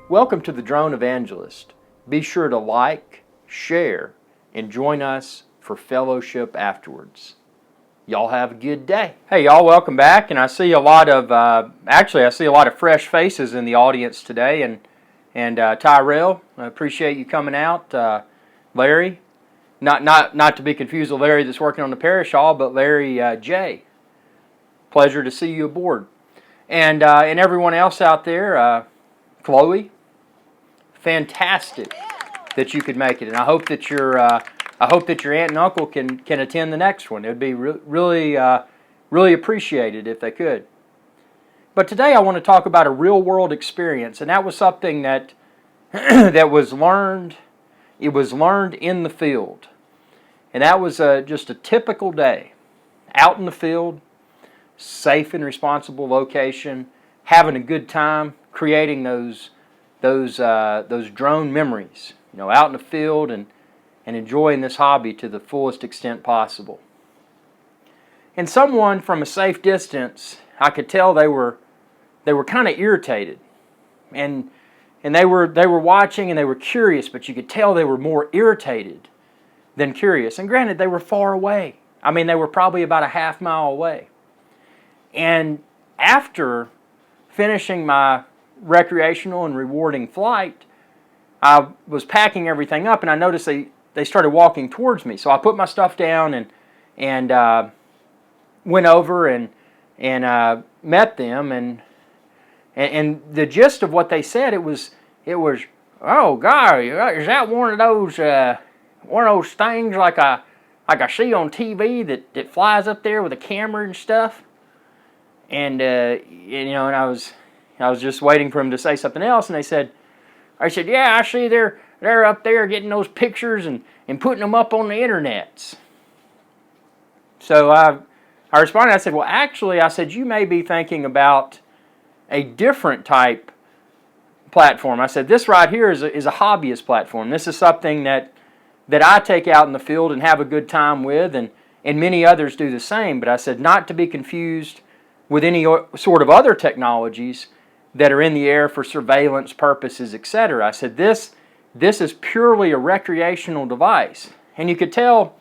Welcome to the Drone Evangelist. Be sure to like, share, and join us for fellowship afterwards. Y'all have a good day. Hey, y'all, welcome back. And I see a lot of, I see a lot of fresh faces in the audience today. And Tyrell, I appreciate you coming out. Larry, not to be confused with Larry that's working on the parish hall, but Larry J. Pleasure to see you aboard. And everyone else out there, Chloe, fantastic that you could make it, and I hope that your aunt and uncle can attend the next one. It would be really appreciated if they could. But today I want to talk about a real world experience, and that was something that that was learned. It was learned in the field, and that was just a typical day out in the field, safe and responsible location, having a good time, creating those drone memories, out in the field and enjoying this hobby to the fullest extent possible. And someone from a safe distance, I could tell they were kind of irritated, and they were watching and they were curious, but you could tell they were more irritated than curious. And granted, they were far away. I mean, they were probably about a half mile away. And after finishing my recreational and rewarding flight, I was packing everything up, and I noticed they started walking towards me. So I put my stuff down and went over and met them, and the gist of what they said, it was oh God, is that one of those things like I see on TV that flies up there with a camera and stuff? And and I was just waiting for him to say something else, and I said, yeah, I see they're up there getting those pictures and putting them up on the internets. So I responded, I said, well, actually, I said, you may be thinking about a different type platform. I said, this right here is a hobbyist platform. This is something that I take out in the field and have a good time with, and many others do the same. But I said, not to be confused with any sort of other technologies that are in the air for surveillance purposes, etc. I said, this is purely a recreational device. And you could tell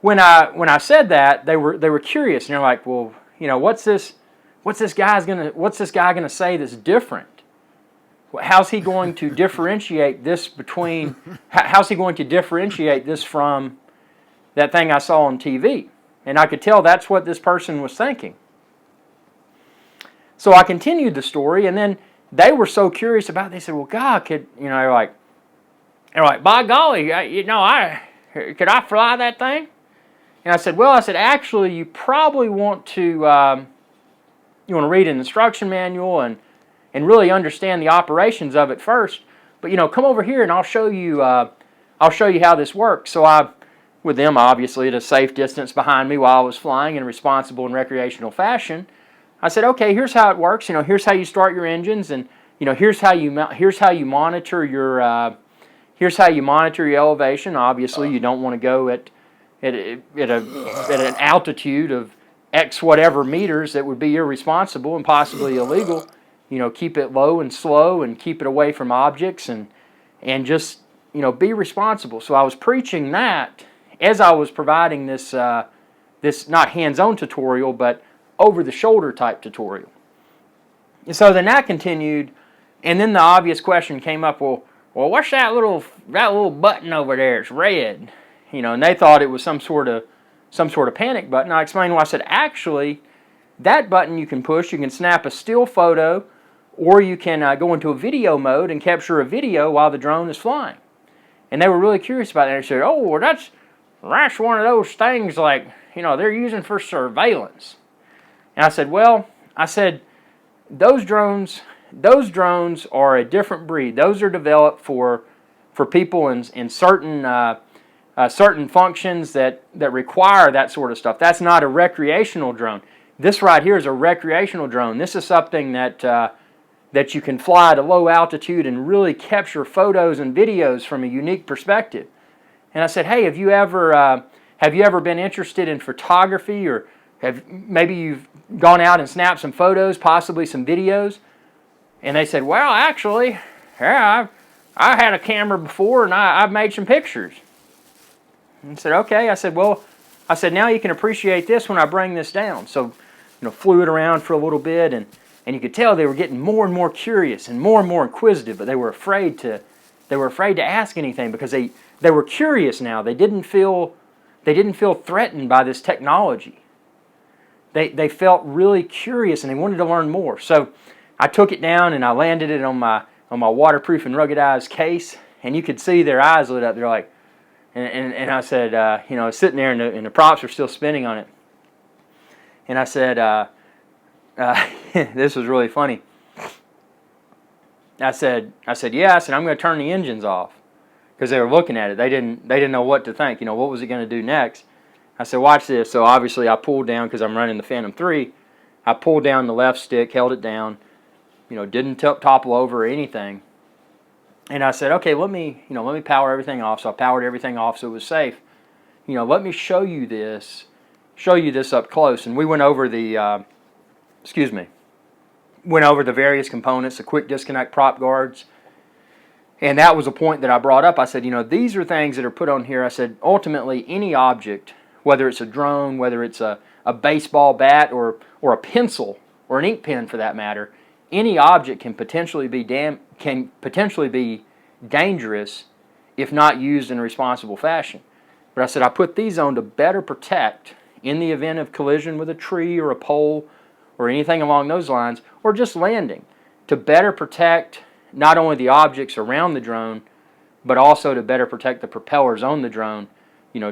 when I said that, they were curious, and they're like, well, what's this guy gonna say that's different? How's he going to differentiate this how's he going to differentiate this from that thing I saw on TV? And I could tell that's what this person was thinking. So I continued the story, and then they were so curious about it, they said, well, God, they're like, by golly, could I fly that thing? And I said, actually, you probably want to read an instruction manual and really understand the operations of it first. But come over here and I'll show you how this works. So with them obviously at a safe distance behind me while I was flying in a responsible and recreational fashion, I said, okay, here's how it works. Here's how you start your engines, and here's how you monitor your elevation. Obviously, you don't want to go at an altitude of X whatever meters that would be irresponsible and possibly illegal. Keep it low and slow, and keep it away from objects, and just be responsible. So I was preaching that as I was providing this not hands-on tutorial, but over-the-shoulder type tutorial. And so then that continued, and then the obvious question came up, well, what's that little button over there? It's red, and they thought it was some sort of panic button. I explained why. I said, actually, that button you can push. You can snap a still photo, or you can go into a video mode and capture a video while the drone is flying. And they were really curious about that. They said, oh, well, that's one of those things like they're using for surveillance. And I said, those drones are a different breed. Those are developed for people in certain functions that require that sort of stuff. That's not a recreational drone. This right here is a recreational drone. This is something that you can fly at a low altitude and really capture photos and videos from a unique perspective. And I said, hey, have you ever been interested in photography, or maybe you've gone out and snapped some photos, possibly some videos? And they said, well, actually, yeah, I had a camera before and I've made some pictures. And I said, okay. I said, well, now you can appreciate this when I bring this down. So, flew it around for a little bit, and you could tell they were getting more and more curious and more inquisitive, but they were afraid to ask anything because they were curious now. They didn't feel threatened by this technology. They felt really curious and they wanted to learn more. So I took it down and I landed it on my waterproof and ruggedized case, and you could see their eyes lit up. They're like, and I said, sitting there and the props were still spinning on it. And I said, this was really funny. I said, yeah. I said, I'm going to turn the engines off, because they were looking at it. They didn't know what to think. What was it going to do next? I said, watch this. So obviously I pulled down, because I'm running the Phantom 3. I pulled down the left stick, held it down, didn't topple over or anything. And I said, okay, let me power everything off. So I powered everything off so it was safe. Let me show you this up close. And we went over the, various components, the quick disconnect prop guards. And that was a point that I brought up. I said, these are things that are put on here. I said, ultimately, any object, whether it's a drone, whether it's a baseball bat or a pencil or an ink pen for that matter, any object can potentially be dangerous if not used in a responsible fashion. But I said, I put these on to better protect in the event of collision with a tree or a pole or anything along those lines, or just landing, to better protect not only the objects around the drone, but also to better protect the propellers on the drone,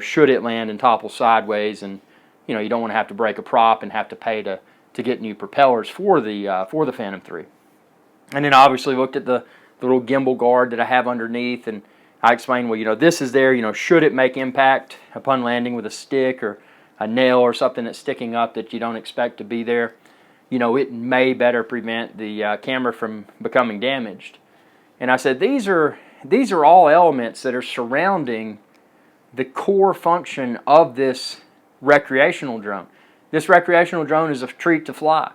should it land and topple sideways, and you don't want to have to break a prop and have to pay to get new propellers for the Phantom 3. And then obviously looked at the little gimbal guard that I have underneath, and I explained, well, this is there, should it make impact upon landing with a stick or a nail or something that's sticking up that you don't expect to be there, it may better prevent the camera from becoming damaged. And I said, these are all elements that are surrounding the core function of this recreational drone. This recreational drone is a treat to fly.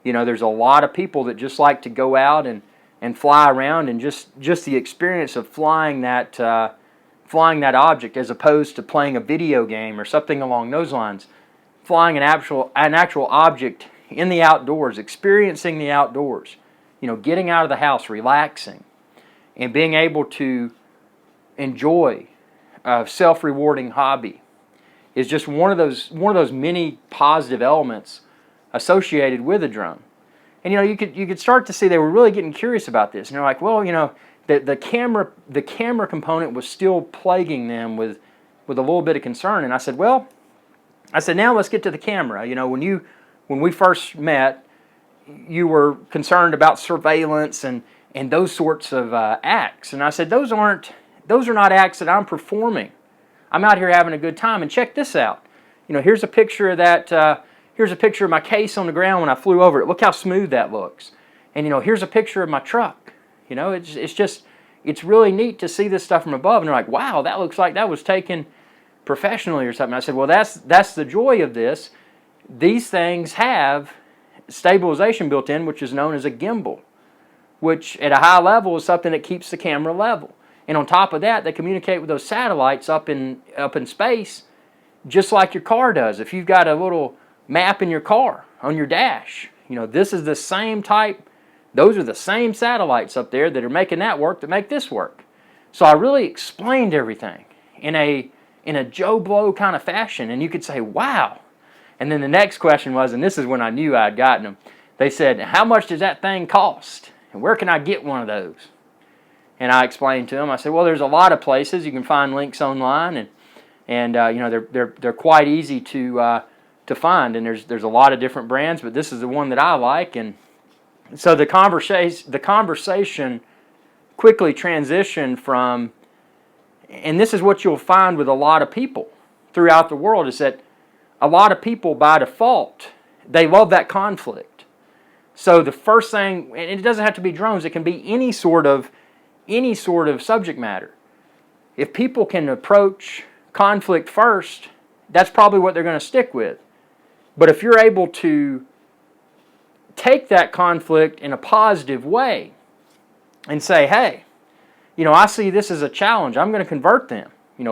There's a lot of people that just like to go out and fly around, and just the experience of flying that object, as opposed to playing a video game or something along those lines. Flying an actual object in the outdoors, experiencing the outdoors, getting out of the house, relaxing, and being able to enjoy a self-rewarding hobby is just one of those many positive elements associated with a drone. And you could start to see they were really getting curious about this. And they're like, well, the camera component was still plaguing them with a little bit of concern. And I said, now let's get to the camera. When we first met, you were concerned about surveillance and those sorts of acts. And I said, those are not acts that I'm performing. I'm out here having a good time. And check this out. Here's a picture of that. Here's a picture of my case on the ground when I flew over it. Look how smooth that looks. And here's a picture of my truck. It's really neat to see this stuff from above. And they're like, wow, that looks like that was taken professionally or something. I said, well, that's the joy of this. These things have stabilization built in, which is known as a gimbal, which at a high level is something that keeps the camera level. And on top of that, they communicate with those satellites up in space, just like your car does. If you've got a little map in your car on your dash, this is the same type. Those are the same satellites up there that are making that work that make this work. So I really explained everything in a Joe Blow kind of fashion, and you could say, wow. And then the next question was, and this is when I knew I'd gotten them, they said, how much does that thing cost? And where can I get one of those? And I explained to them, I said, well, there's a lot of places. You can find links online, and they're quite easy to find. And there's a lot of different brands, but this is the one that I like. And so the conversation quickly transitioned from, and this is what you'll find with a lot of people throughout the world, is that a lot of people by default, they love that conflict. So the first thing, and it doesn't have to be drones, it can be any sort of subject matter. If people can approach conflict first, that's probably what they're going to stick with. But if you're able to take that conflict in a positive way and say, hey, I see this as a challenge. I'm going to convert them.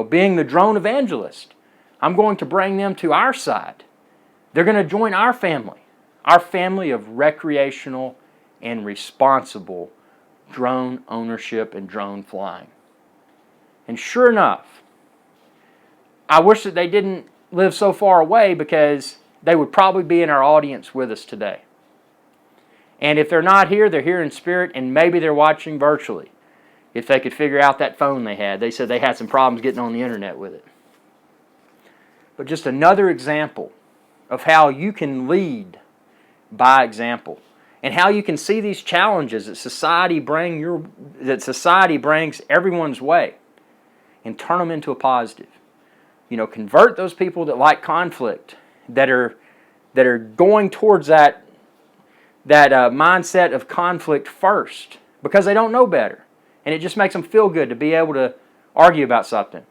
Being the drone evangelist, I'm going to bring them to our side. They're going to join our family of recreational and responsible drone ownership and drone flying. And sure enough, I wish that they didn't live so far away, because they would probably be in our audience with us today. And if they're not here, they're here in spirit, and maybe they're watching virtually. If they could figure out that phone they had. They said they had some problems getting on the internet with it. But just another example of how you can lead by example, and how you can see these challenges that society brings everyone's way, and turn them into a positive. Convert those people that like conflict, that are going towards that mindset of conflict first, because they don't know better, and it just makes them feel good to be able to argue about something.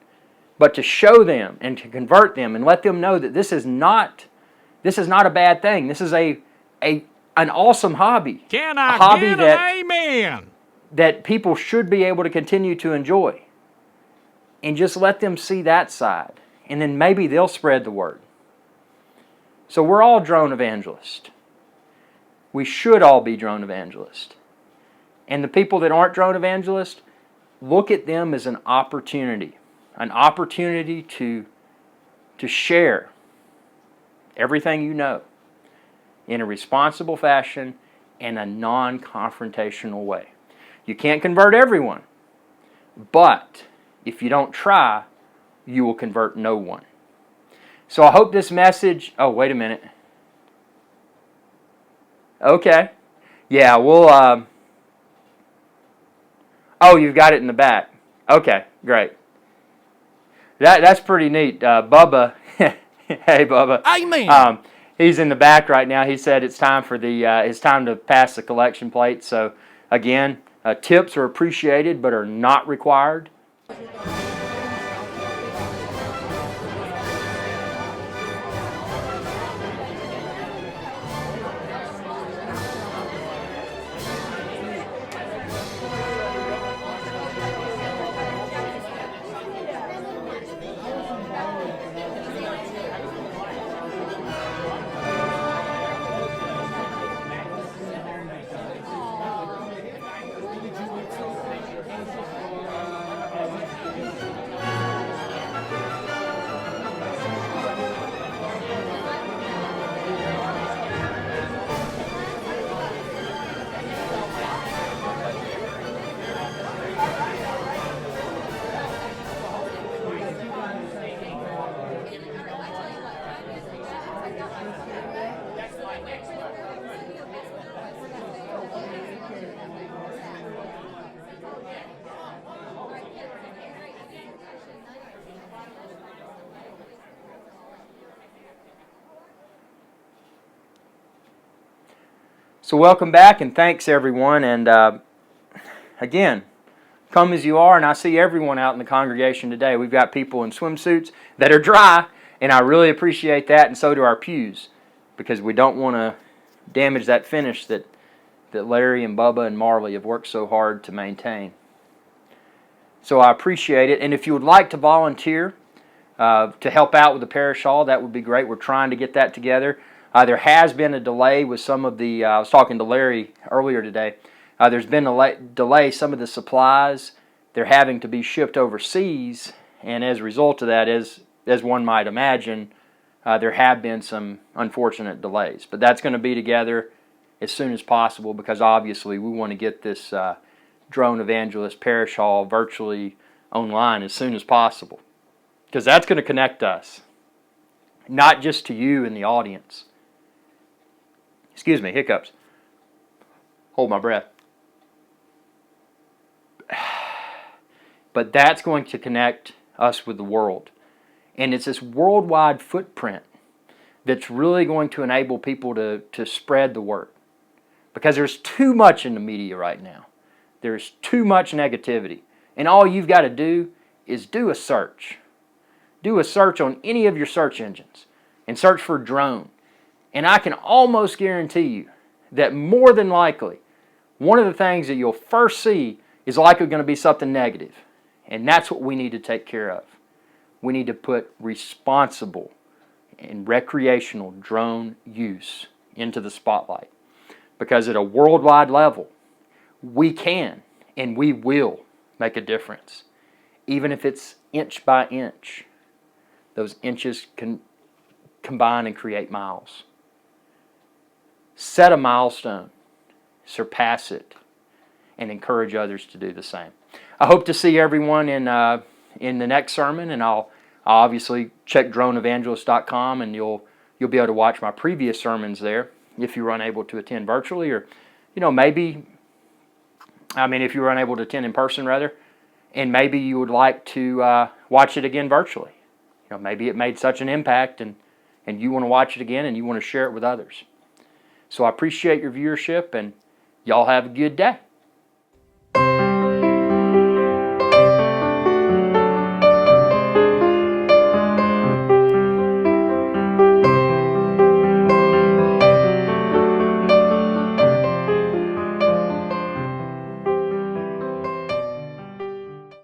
But to show them and to convert them and let them know that this is not a bad thing. This is an awesome hobby. Can I a hobby get an amen? That people should be able to continue to enjoy. And just let them see that side. And then maybe they'll spread the word. So we're all drone evangelists. We should all be drone evangelists. And the people that aren't drone evangelists, look at them as an opportunity to share everything you know in a responsible fashion and a non-confrontational way. You can't convert everyone, but if you don't try, you will convert no one. So I hope this message... Oh, wait a minute. Okay. Yeah, we'll... Oh, you've got it in the back. Okay, great. That's pretty neat. Bubba... Hey, Bubba. Amen. He's in the back right now. He said it's time for it's time to pass the collection plate. So, again, tips are appreciated but are not required. So welcome back, and thanks everyone. And again, come as you are, and I see everyone out in the congregation today. We've got people in swimsuits that are dry, and I really appreciate that, and so do our pews, because we don't want to damage that finish that Larry and Bubba and Marley have worked so hard to maintain. So I appreciate it, and if you would like to volunteer to help out with the parish hall, that would be great. We're trying to get that together. There has been a delay with some of the, I was talking to Larry earlier today, there's been a delay. Some of the supplies, they're having to be shipped overseas, and as a result of that, as one might imagine, there have been some unfortunate delays. But that's going to be together as soon as possible, because obviously we want to get this Drone Evangelist Parish Hall virtually online as soon as possible, because that's going to connect us, not just to you in the audience. Excuse me, hiccups. Hold my breath. But that's going to connect us with the world. And it's this worldwide footprint that's really going to enable people to spread the word. Because there's too much in the media right now. There's too much negativity. And all you've got to do is do a search. Do a search on any of your search engines and search for drone. And I can almost guarantee you that more than likely, one of the things that you'll first see is likely going to be something negative. And that's what we need to take care of. We need to put responsible and recreational drone use into the spotlight. Because at a worldwide level, we can and we will make a difference. Even if it's inch by inch, those inches can combine and create miles. Set a milestone, surpass it, and encourage others to do the same. I hope to see everyone in the next sermon, and I'll obviously check droneevangelist.com, and you'll be able to watch my previous sermons there if you were unable to attend virtually, or if you were unable to attend in person rather, and maybe you would like to watch it again virtually. Maybe it made such an impact, and you want to watch it again, and you want to share it with others. So I appreciate your viewership, and y'all have a good day.